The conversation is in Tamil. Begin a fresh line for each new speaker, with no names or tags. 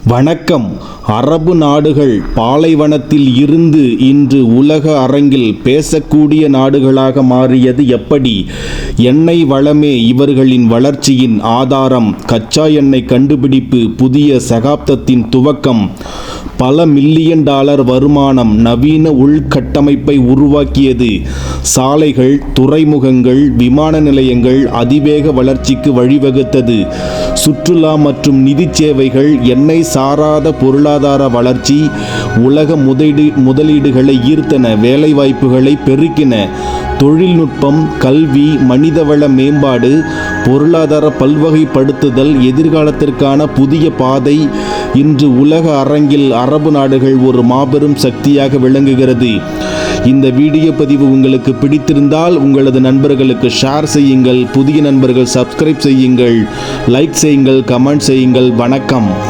வணக்கம். அரபு நாடுகள் பாலைவனத்தில் இருந்து இன்று உலக அரங்கில் பேசக்கூடிய நாடுகளாக மாறியது எப்படி? எண்ணெய் வளமே இவர்களின் வளர்ச்சியின் ஆதாரம். கச்சா எண்ணெய் கண்டுபிடிப்பு புதிய சகாப்தத்தின் துவக்கம். பல மில்லியன் டாலர் வருமானம் நவீன உள்கட்டமைப்பை உருவாக்கியது. சாலைகள், துறைமுகங்கள், விமான நிலையங்கள் அதிவேக வளர்ச்சிக்கு வழிவகுத்தது. சுற்றுலா மற்றும் நிதி சேவைகள், எண்ணெய் சாராத பொருளாதார வளர்ச்சி உலக முதலீடுகளை ஈர்த்தன, வேலைவாய்ப்புகளை பெருக்கின. தொழில்நுட்பம், கல்வி, மனிதவள மேம்பாடு, பொருளாதார பல்வகைப்படுத்துதல், எதிர்காலத்திற்கான புதிய பாதை. இன்று உலக அரங்கில் அரபு நாடுகள் ஒரு மாபெரும் சக்தியாக விளங்குகிறது. இந்த வீடியோ பதிவு உங்களுக்கு பிடித்திருந்தால் உங்களது நண்பர்களுக்கு ஷேர் செய்யுங்கள். புதிய நண்பர்கள் சப்ஸ்கிரைப் செய்யுங்கள், லைக் செய்யுங்கள், கமெண்ட் செய்யுங்கள். வணக்கம்.